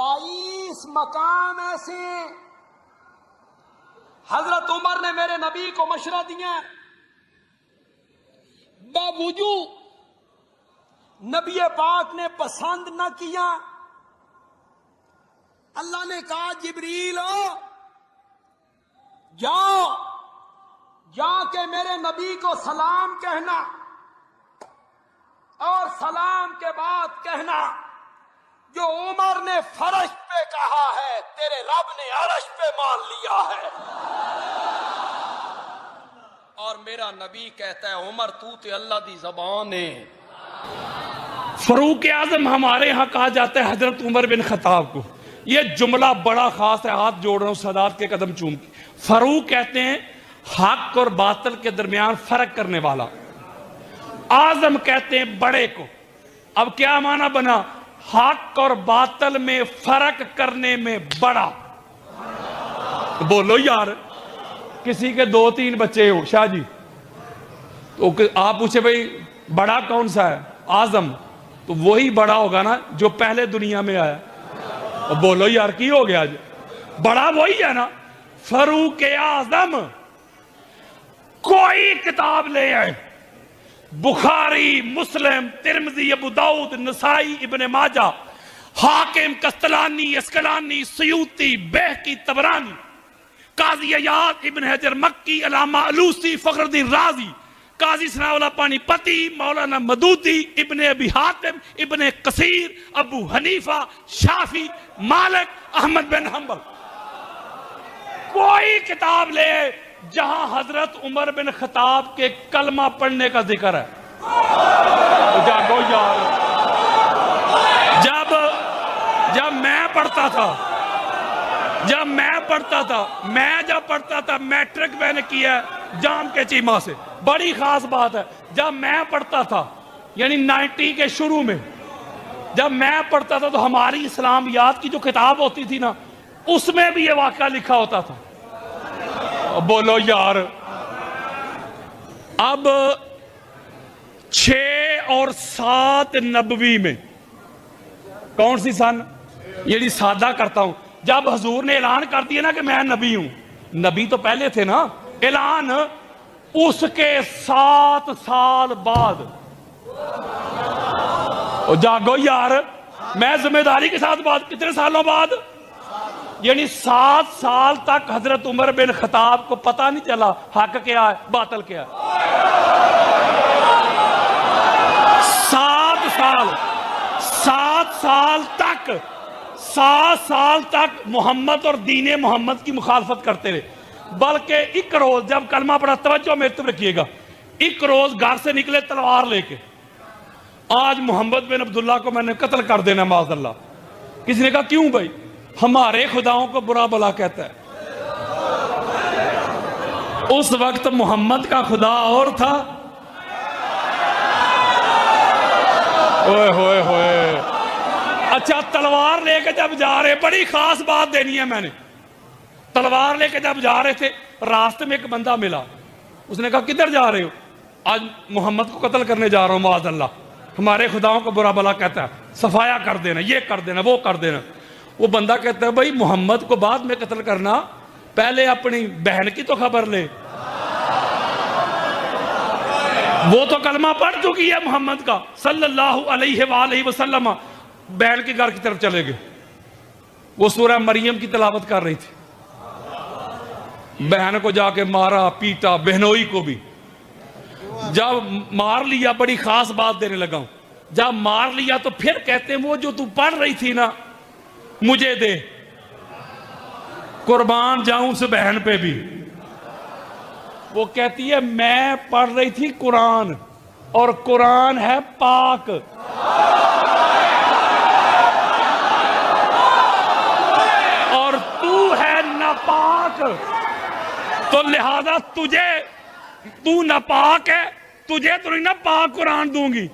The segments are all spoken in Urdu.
22 مقام ایسے حضرت عمر نے میرے نبی کو مشورہ دیا، باوجود نبی پاک نے پسند نہ کیا۔ اللہ نے کہا جبریل جاؤ جا کے میرے نبی کو سلام کہنا، اور سلام کے بعد کہنا جو عمر نے فرش پہ کہا ہے تیرے رب نے عرش پہ مان لیا ہے۔ اور میرا نبی کہتا ہے عمر تو تے اللہ دی زبان ہے۔ فاروق اعظم ہمارے ہاں کہا جاتا ہے حضرت عمر بن خطاب کو، یہ جملہ بڑا خاص ہے، ہاتھ جوڑ رہا ہوں سادات کے قدم چوم کے۔ فاروق کہتے ہیں حق اور باطل کے درمیان فرق کرنے والا، اعظم کہتے ہیں بڑے کو۔ اب کیا معنی بنا؟ حق اور باطل میں فرق کرنے میں بڑا۔ بولو یار، کسی کے 2-3 بچے ہو شاہ جی، تو آپ پوچھے بھئی بڑا کون سا ہے؟ اعظم، تو وہی بڑا ہوگا نا جو پہلے دنیا میں آیا۔ بولو یار کی ہو گیا آج؟ بڑا وہی ہے نا۔ فاروق اعظم کوئی کتاب لے آئے، بخاری، مسلم، ترمذی، ابو داؤد، نسائی، ابن ماجہ، حاکم، قسطلانی، اسقلانی، سیوطی، بہقی، طبرانی، قاضی عیاض، ابن حجر مکی، علامہ علوسی، فخر الدین رازی، قاضی ثناء اللہ پانی پتی، مولانا مدودی، ابن ابی حاتم، ابن کثیر، ابو حنیفہ، شافی، مالک، احمد بن حنبل، کوئی کتاب لے جہاں حضرت عمر بن خطاب کے کلمہ پڑھنے کا ذکر ہے۔ جاگو یار، جب میں پڑھتا تھا میٹرک میں نے کیا جام کے چیمہ سے، بڑی خاص بات ہے، جب میں پڑھتا تھا یعنی 90 کے شروع میں جب میں پڑھتا تھا تو ہماری اسلامیات کی جو کتاب ہوتی تھی نا اس میں بھی یہ واقعہ لکھا ہوتا تھا۔ بولو یار، اب 6 اور 7 نبوی میں کون سی سن؟ یہ سادہ کرتا ہوں، جب حضور نے اعلان کر دیا نا کہ میں نبی ہوں، نبی تو پہلے تھے نا، اعلان اس کے 7 سال بعد، جاگو یار، میں ذمہ داری کے ساتھ بات، کتنے سالوں بعد؟ یعنی 7 سال تک حضرت عمر بن خطاب کو پتہ نہیں چلا حق کیا ہے باطل کیا ہے۔ 7 سال تک محمد اور دین محمد کی مخالفت کرتے رہے، بلکہ ایک روز جب کلمہ پڑھا، توجہ میرے طرف رکھیے گا، ایک روز گھر سے نکلے تلوار لے کے، آج محمد بن عبداللہ کو میں نے قتل کر دینا معاذ اللہ۔ کسی نے کہا کیوں بھائی؟ ہمارے خداؤں کو برا بلا کہتا ہے۔ اس وقت محمد کا خدا اور تھا۔ اوئے ہوئے ہوئے، اچھا تلوار لے کے جب جا رہے، بڑی خاص بات دینی ہے میں نے، تلوار لے کے جب جا رہے تھے راستے میں ایک بندہ ملا، اس نے کہا کدھر جا رہے ہو؟ آج محمد کو قتل کرنے جا رہا ہوں معاذ اللہ، ہمارے خداؤں کو برا بلا کہتا ہے، صفایا کر دینا، یہ کر دینا، وہ کر دینا۔ وہ بندہ کہتا ہے بھائی محمد کو بعد میں قتل کرنا، پہلے اپنی بہن کی تو خبر لے، وہ تو کلمہ پڑھ چکی ہے محمد کا صلی اللہ علیہ وآلہ وسلم۔ بہن کے گھر کی طرف چلے گئے، وہ سورہ مریم کی تلاوت کر رہی تھی، بہن کو جا کے مارا پیٹا، بہنوئی کو بھی۔ جب مار لیا، بڑی خاص بات دینے لگا ہوں، جب مار لیا تو پھر کہتے ہیں وہ جو تو پڑھ رہی تھی نا مجھے دے، قربان جاؤں اس بہن پہ بھی۔ وہ کہتی ہے میں پڑھ رہی تھی قرآن، اور قرآن ہے پاک، اور تو ہے ناپاک، تو لہذا تو ناپاک ہے، تجھے تو نہیں نا پاک قرآن دوں گی۔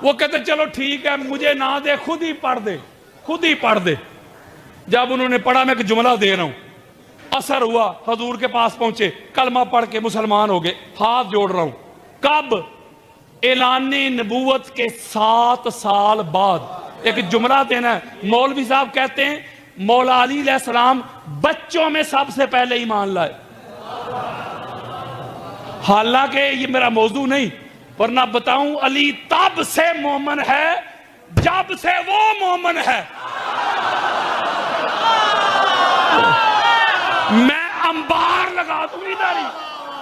وہ کہتے چلو ٹھیک ہے مجھے نہ دے، خود ہی پڑھ دے۔ جب انہوں نے پڑھا، میں ایک جملہ دے رہا ہوں، اثر ہوا، حضور کے پاس پہنچے، کلمہ پڑھ کے مسلمان ہو گئے۔ ہاتھ جوڑ رہا ہوں، کب؟ اعلان نبوت کے 7 سال بعد ایک جملہ دینا ہے. مولوی صاحب کہتے ہیں مولا علی علیہ السلام بچوں میں سب سے پہلے ایمان لائے. حالانکہ یہ میرا موضوع نہیں، ورنہ بتاؤں علی تب سے مومن ہے جب سے وہ مومن ہے. میں انبار لگا دوں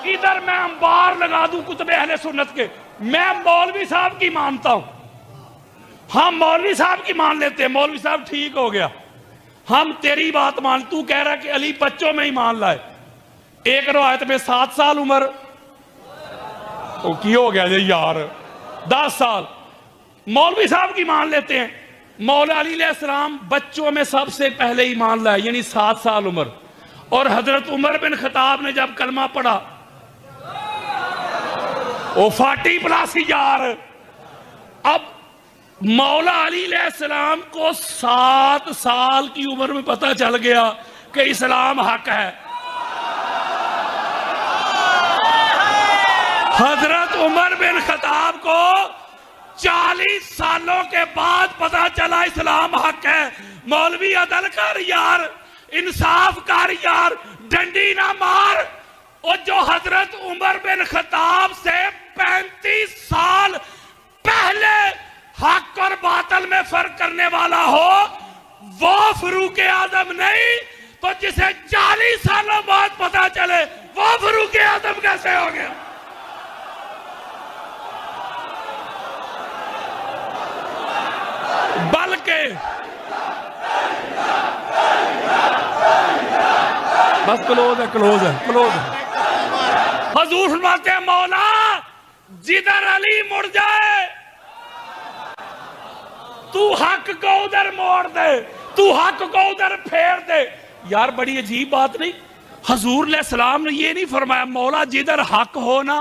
ادھر میں انبار لگا دوں کتب اہل سنت کے. میں مولوی صاحب کی مانتا ہوں، ہم مولوی صاحب کی مان لیتے ہیں. مولوی صاحب ٹھیک ہو گیا، ہم تیری بات مان. تو کہہ رہا کہ علی بچوں میں ایمان لائے. ایک روایت میں 7 سال عمر کی ہو گیا جی یار 10 سال. مولوی صاحب کی مان لیتے ہیں. مولا علی علیہ السلام بچوں میں سب سے پہلے ایمان لائے، یعنی 7 سال عمر. اور حضرت عمر بن خطاب نے جب کلمہ پڑھا وہ 40+ یار. اب مولا علی علیہ السلام کو 7 سال کی عمر میں پتہ چل گیا کہ اسلام حق ہے. حضرت عمر بن خطاب کو 40 سالوں کے بعد پتہ چلا اسلام حق ہے. مولوی عدل کر یار، انصاف کر یار، ڈنڈی نہ مار. اور جو حضرت عمر بن خطاب سے 35 سال پہلے حق اور باطل میں فرق کرنے والا ہو وہ فاروق اعظم نہیں تو جسے 40 سالوں بعد پتہ چلے وہ فاروق اعظم کیسے ہو گیا؟ بلکہ بس کلوز ہے. حضور فرماتے ہیں مولا جدھر علی مڑ جائے تو حق کو ادھر موڑ دے، تو حق کو ادھر پھیر دے. یار بڑی عجیب بات نہیں؟ حضور علیہ السلام نے یہ نہیں فرمایا مولا جدھر حق ہونا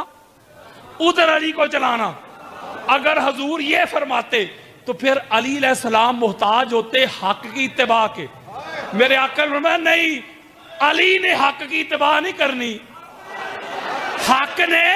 ادھر علی کو چلانا. اگر حضور یہ فرماتے تو پھر علی علیہ السلام محتاج ہوتے حق کی اتباع کے. میرے آقا نے فرمایا نہیں، علی نے حق کی اتباع نہیں کرنی. حق نے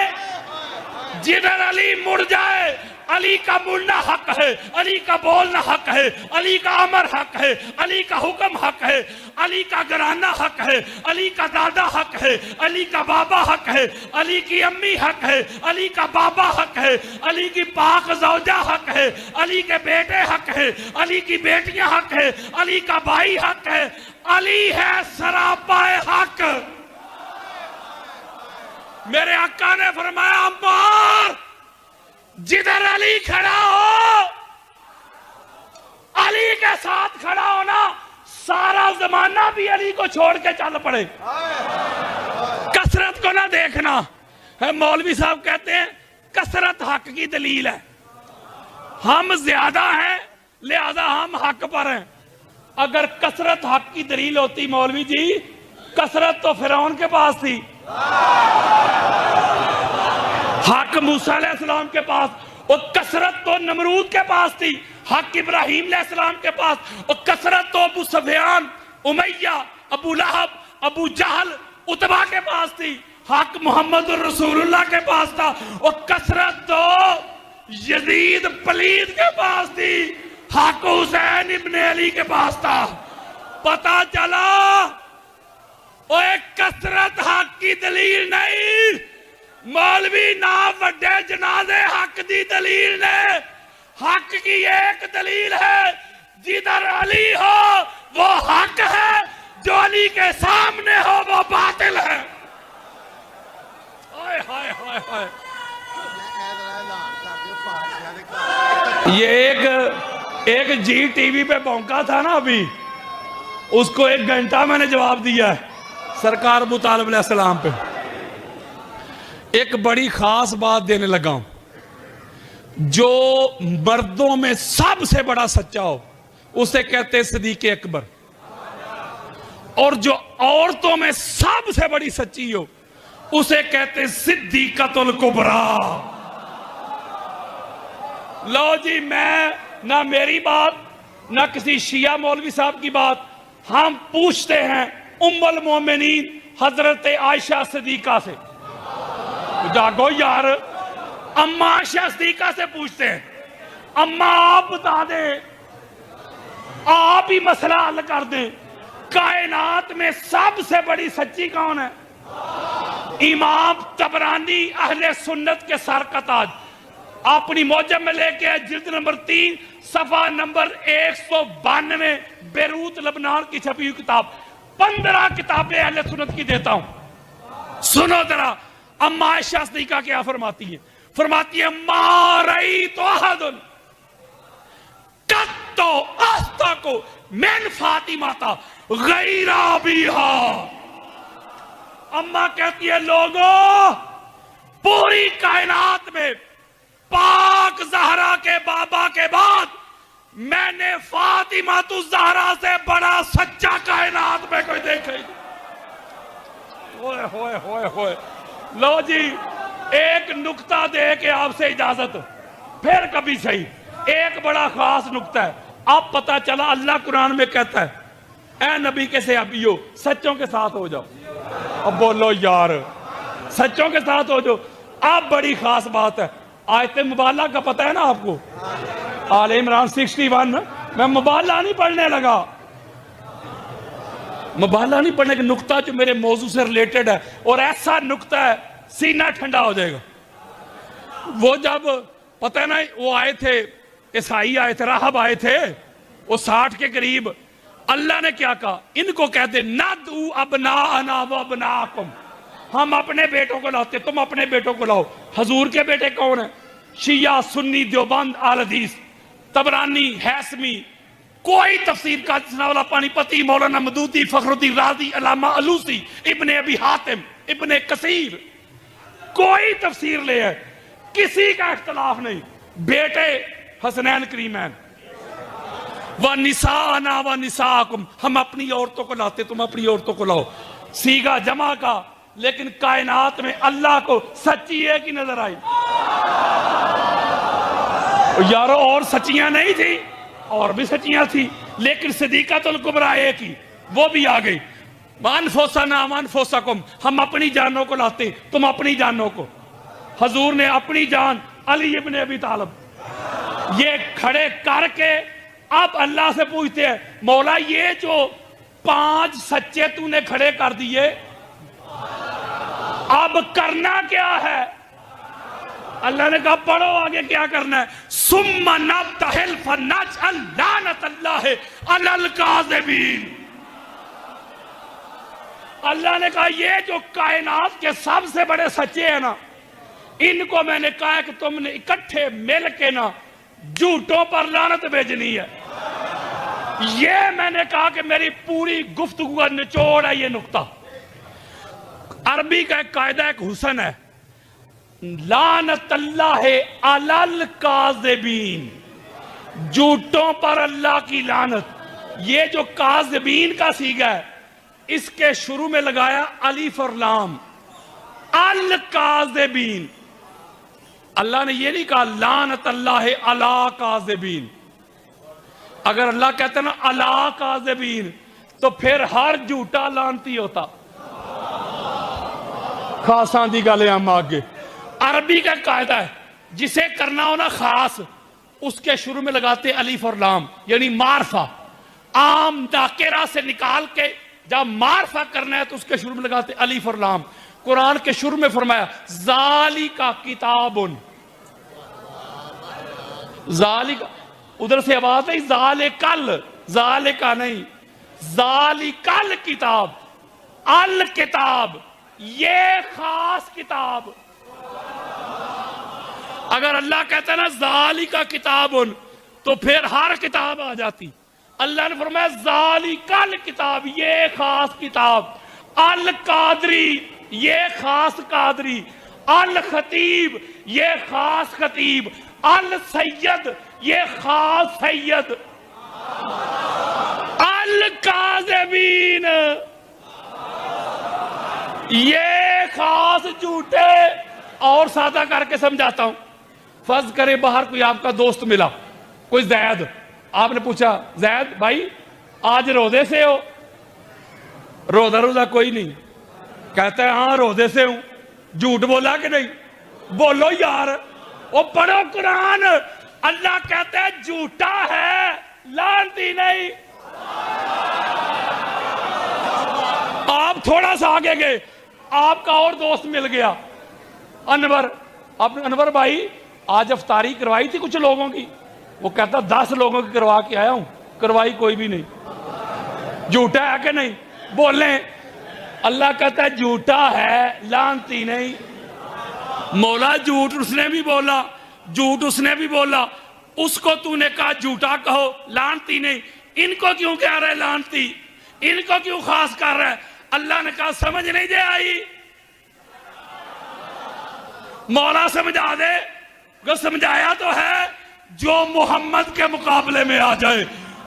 جدھر علی مڑ جائے، علی کا مڑنا حق ہے، علی کا بولنا حق ہے، علی کا امر حق ہے، علی کا حکم حق ہے، علی کا گھرانہ حق ہے، علی کا دادا حق ہے، علی کا بابا حق ہے، علی کی امی حق ہے، علی کا بابا حق ہے، علی کی پاک زوجہ حق ہے، علی کے بیٹے حق ہے، علی کی بیٹیاں حق ہے، علی کا بھائی حق ہے. علی ہے سراپا حق. میرے آقا نے فرمایا عمار جدھر علی کھڑا ہو علی کے ساتھ کھڑا ہونا، سارا زمانہ بھی علی کو چھوڑ کے چل پڑے. کثرت کو نہ دیکھنا. مولوی صاحب کہتے ہیں کثرت حق کی دلیل ہے، ہم زیادہ ہیں لہذا ہم حق پر ہیں. اگر کثرت حق کی دلیل ہوتی مولوی جی، کثرت تو فرعون کے پاس تھی، حق موسیٰ علیہ السلام کے پاس، اور کثرت تو نمرود کے پاس تھی، حق ابراہیم علیہ السلام کے پاس، اور کثرت تو ابو سفیان، امیہ، ابو لہب، ابو جہل، عتبہ کے پاس تھی، حق محمد الرسول اللہ کے پاس تھا. اور کثرت تو یزید پلید کے پاس تھی، حق حسین ابن علی کے پاس تھا. پتا چلا وہ ایک کثرت حق کی دلیل نہیں، مولوی نہ وڈے جنازے حق دی دلیل نے. حق کی ایک دلیل ہے، جدھر علی ہو وہ حق ہے، جو علی کے سامنے ہو وہ باطل ہے. یہ ایک جی ٹی وی پہ بونکا تھا نا ابھی، اس کو 1 گھنٹہ میں نے جواب دیا ہے سرکار ابو طالب علیہ السلام پہ. ایک بڑی خاص بات دینے لگا ہوں. جو مردوں میں سب سے بڑا سچا ہو اسے کہتے صدیق اکبر، اور جو عورتوں میں سب سے بڑی سچی ہو اسے کہتے صدیقۃ الکبریٰ. لو جی، میں نہ میری بات نہ کسی شیعہ مولوی صاحب کی بات، ہم پوچھتے ہیں ام المومنین حضرت عائشہ صدیقہ سے. جاگو یار، اماں عائشہ صدیقہ سے پوچھتے ہیں، اماں آپ بتا دیں آپ ہی مسئلہ حل کر دیں. کائنات میں سب سے بڑی سچی کون ہے؟ امام طبرانی اہل سنت کے سر کا تاج. اپنی موجم میں لے کے جلد نمبر 3 صفحہ نمبر 192 بیروت لبنان کی چھپی ہوئی کتاب. 15 کتابیں اہل سنت کی دیتا ہوں. سنو ذرا اما عائشہ صدیقہ کیا فرماتی ہیں. فرماتی ہے ما رأیت احد قط اصدق من فاطمہ غیر ابیہا. اما کہتی ہے لوگوں پوری کائنات میں پاک زہرا کے بابا کے بعد میں نے فاطمہ الزہرا سے بڑا سچا کائنات میں کوئی دیکھے. ہوئے ہوئے ہوئے ہوئے. لو جی ایک نکتہ دے کے آپ سے اجازت, پھر کبھی صحیح. ایک بڑا خاص نکتہ ہے. اب پتا چلا اللہ قرآن میں کہتا ہے اے نبی کے صحابیو سچوں کے ساتھ ہو جاؤ. اب بولو یار سچوں کے ساتھ ہو جاؤ. اب بڑی خاص بات ہے. آیت مبالہ کا پتہ ہے نا آپ کو, آل عمران 61. میں مبالہ نہیں پڑھنے لگا, مبالہ نہیں پڑھنے کا نکتہ جو میرے موضوع سے ریلیٹڈ ہے, اور ایسا نکتہ ہے سینہ ٹھنڈا ہو جائے گا. وہ جب پتہ ہے نا وہ آئے تھے عیسائی آئے تھے, راہب آئے تھے, وہ 60 کے قریب. اللہ نے کیا کہا ان کو کہتے ندعو ابناءنا و ابناءکم, ہم اپنے بیٹوں کو لاتے تم اپنے بیٹوں کو لاؤ. حضور کے بیٹے کون ہیں؟ شیعہ سنی دیوبند اہل حدیث طبرانی ہیثمی کوئی تفسیر کا والا پانی پتی مولانا مدودی فخر الدین رازی علامہ علوسی ابن ابی حاتم ابن کثیر کوئی تفسیر لے ہے, کسی کا اختلاف نہیں. بیٹے حسنین کریمین. وَنِسَاءَنَا وَنِسَاءَكُمْ, ہم اپنی عورتوں کو لاتے تم اپنی عورتوں کو لاؤ. سیگا جمع کا, لیکن کائنات میں اللہ کو سچی ایک ہی نظر آئی. یارو اور سچیاں نہیں تھی, اور بھی سچیاں تھی, لیکن صدیقۃ الکبریٰ ایک ہی, وہ بھی آ گئی. وَأَنفُسَنَا وَأَنفُسَكُمْ, ہم اپنی جانوں کو لاتے تم اپنی جانوں کو. حضور نے اپنی جان علی ابن ابی طالب یہ کھڑے کر کے اب اللہ سے پوچھتے ہیں مولا یہ جو 5 سچے تو نے کھڑے کر دیے اب کرنا کیا ہے؟ اللہ نے کہا پڑھو آگے کیا کرنا ہے. ثُمَّ نَبْتَهِلْ فَنَجْعَلْ لَعْنَةَ اللَّهِ عَلَى الْكَاذِبِينَ. اللہ نے کہا یہ جو کائنات کے سب سے بڑے سچے ہیں نا, ان کو میں نے کہا کہ تم نے اکٹھے مل کے نا جھوٹوں پر لعنت بھیجنی ہے. یہ میں نے کہا کہ میری پوری گفتگو کا نچوڑ ہے یہ نکتہ. عربی کا ایک قاعدہ ایک حسن ہے, لعنت اللہ علی الکاذبین, جھوٹوں پر اللہ کی لعنت. یہ جو کاذبین کا صیغہ ہے اس کے شروع میں لگایا الف اور لام, الکاذبین. اللہ نے یہ نہیں کہا لعنت اللہ علی کاذبین. اگر اللہ کہتا ہے نا علی کاذبین تو پھر ہر جھوٹا لعنتی ہوتا. خاصاں دی گالے ہم آگے. عربی کا قاعدہ ہے جسے کرنا ہونا خاص اس کے شروع میں لگاتے الف اور لام, یعنی معرفہ. عام ناکرہ سے نکال کے جب معرفہ کرنا ہے تو اس کے شروع میں لگاتے الف اور لام. قرآن کے شروع میں فرمایا ذالک کتابن, ذالک ادھر سے آواز نہیں ذالکل, ذالکا نہیں, ذالکل کتاب, الکتاب یہ خاص کتاب. اگر اللہ کہتا ہے نا ذالک کتابن تو پھر ہر کتاب آ جاتی. اللہ نے فرمایا ذالکل کتاب یہ خاص کتاب. القادری یہ خاص قادری. الخطیب یہ خاص خطیب. السید یہ خاص سید. الکاذبین یہ خاص جھوٹے. اور سادہ کر کے سمجھاتا ہوں. فرض کرے باہر کوئی آپ کا دوست ملا, کوئی زید. آپ نے پوچھا زید بھائی آج روزے سے ہو؟ روزہ کوئی نہیں. کہتا ہے ہاں روزے سے ہوں. جھوٹ بولا کہ نہیں؟ بولو یار. وہ پڑھو قرآن. اللہ کہتا ہے جھوٹا ہے لانتی نہیں. آپ تھوڑا سا آگے گئے, آپ کا اور دوست مل گیا انور. آپ نے انور بھائی آج افطاری کروائی تھی کچھ لوگوں کی؟ وہ کہتا 10 لوگوں کی کروا کے آیا ہوں, کروائی کوئی بھی نہیں. جھوٹا ہے کہ نہیں؟ بولیں. اللہ کہتا ہے جھوٹا ہے, لانتی نہیں. مولا جھوٹ اس نے بھی بولا, جھوٹ اس نے بھی بولا, اس کو تو نے کہا جھوٹا کہو, لانتی نہیں. ان کو کیوں کہہ رہے لانتی؟ ان کو کیوں خاص کر رہے؟ اللہ نے کہا سمجھ نہیں دے آئی, مولا سمجھا دے. جو سمجھایا تو ہے, جو محمد کے مقابلے میں آ جائے,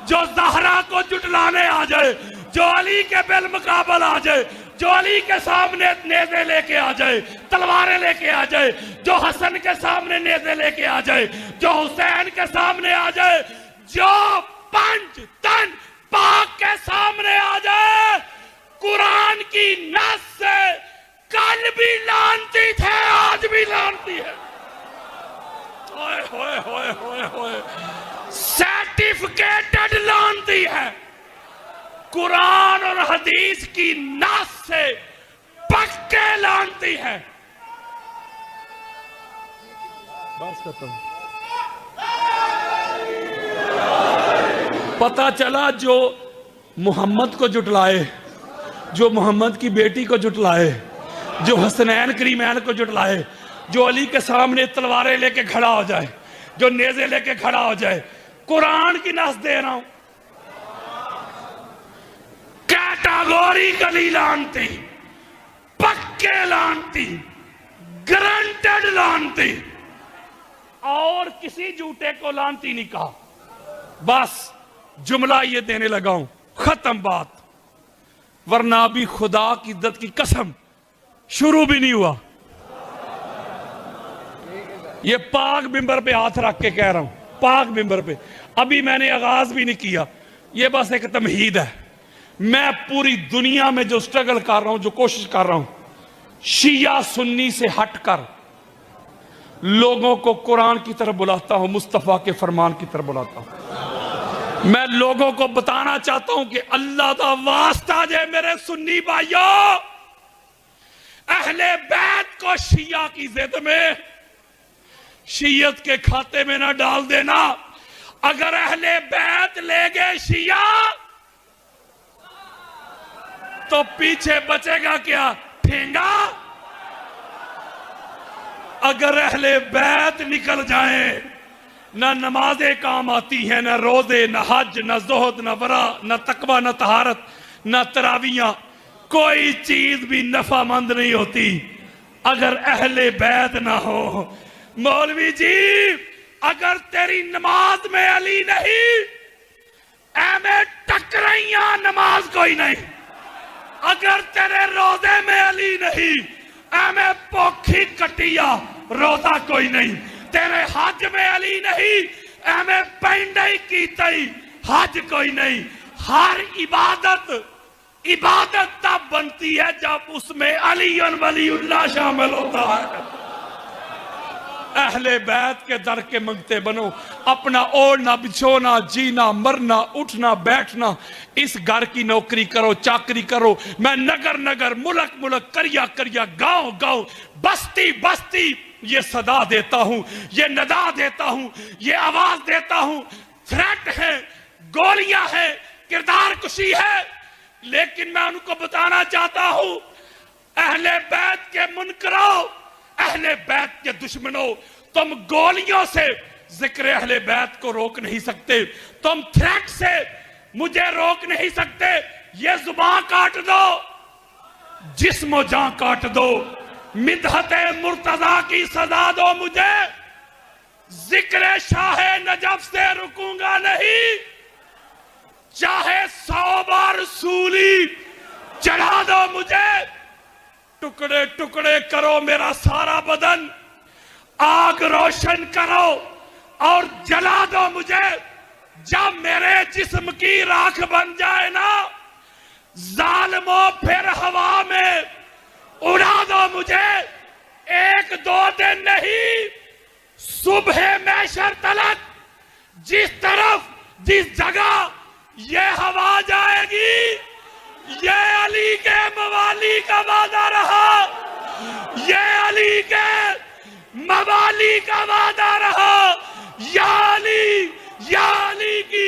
جو زہرا کو جٹلانے آ جائے, جو علی کے بالمقابل آ جائے, جو علی کے سامنے نیزے لے کے آ جائے, تلواریں لے کے آ جائے, جو حسن کے سامنے نیزے لے کے آ جائے, جو حسین کے سامنے آ جائے, جو پنج تن پاک کے سامنے آ جائے, قرآن کی نص سے کل بھی لانتی تھے, آج بھی لانتی ہے. ہوئے ہوئے ہوئے ہوئے ہوئے, سرٹیفکیٹڈ لانتی ہے. قرآن اور حدیث کی نص سے پکے لانتی ہے. بس ختم. پتہ چلا جو محمد کو جٹلائے, جو محمد کی بیٹی کو جٹلائے, جو حسنین کریمین کو جٹلائے, جو علی کے سامنے تلواریں لے کے کھڑا ہو جائے, جو نیزے لے کے کھڑا ہو جائے, قرآن کی نص دے رہا ہوں, کیٹاگوری گلی لانتی, پکے لانتی, گرانٹڈ لانتی. اور کسی جھوٹے کو لانتی نہیں کہا. بس جملہ یہ دینے لگا ہوں, ختم بات. ورنہ ابھی خدا کی عزت کی قسم شروع بھی نہیں ہوا. یہ پاک ممبر پہ ہاتھ رکھ کے کہہ رہا ہوں, پاک ممبر پہ. ابھی میں نے آغاز بھی نہیں کیا, یہ بس ایک تمہید ہے. میں پوری دنیا میں جو سٹرگل کر رہا ہوں, جو کوشش کر رہا ہوں, شیعہ سنی سے ہٹ کر لوگوں کو قرآن کی طرف بلاتا ہوں, مصطفیٰ کے فرمان کی طرف بلاتا ہوں. میں لوگوں کو بتانا چاہتا ہوں کہ اللہ دا واسطہ جے میرے سنی بھائیوں, اہل بیت کو شیعہ کی ضد میں, شیعت کے کھاتے میں نہ ڈال دینا. اگر اہل بیت لے گئے شیعہ تو پیچھے بچے گا کیا؟ ٹھینگا. اگر اہل بیت نکل جائیں, نہ نمازیں کام آتی ہیں, نہ روزے, نہ حج, نہ زہد, نہ ورع, نہ تقوی, نہ طہارت, نہ تراویحاں, کوئی چیز بھی نفع مند نہیں ہوتی اگر اہل بیت نہ ہو. مولوی جی اگر تیری نماز میں علی نہیں, اے میں ٹکرائیاں نماز کوئی نہیں. اگر تیرے روزے میں علی نہیں, اے میں پوکھی کٹیا روزہ کوئی نہیں. تیرے حج میں علی نہیں, اے میں پینڈائی کیتائی حج کوئی نہیں. ہر عبادت تب بنتی ہے جب اس میں علی ولی اللہ شامل ہوتا ہے. اہل بیت کے در کے منگتے بنو. اپنا اوڑھنا بچھونا, جینا مرنا, اٹھنا بیٹھنا, اس گھر کی نوکری کرو, چاکری کرو. میں نگر نگر, ملک ملک, کریا کریا, گاؤں گاؤں, بستی بستی یہ صدا دیتا ہوں, یہ ندا دیتا ہوں, یہ آواز دیتا ہوں. تھریٹ ہے, گولیاں ہیں, کردار کشی ہے, لیکن میں ان کو بتانا چاہتا ہوں, اہل بیت کے منکروں, اہل بیت کے دشمنوں, تم گولیوں سے ذکر اہل بیت کو روک نہیں سکتے, تم تھریٹ سے مجھے روک نہیں سکتے. یہ زبان کاٹ دو, جسم و جان کاٹ دو, مدحت مرتضیٰ کی سزا دو مجھے, ذکر شاہ نجف سے رکوں گا نہیں. چاہے 100 بار سولی چڑھا دو مجھے, ٹکڑے ٹکڑے کرو میرا سارا بدن, آگ روشن کرو اور جلا دو مجھے. جب میرے جسم کی راکھ بن جائے نا, ظالموں پھر ہوا میں اڑا دو مجھے. 1-2 دن نہیں, صبح محشر تلک جس طرف جس جگہ یہ ہوا جائے گی یہ علی کے موالی کا وعدہ رہا، یہ علی کے موالی کا وعدہ رہا۔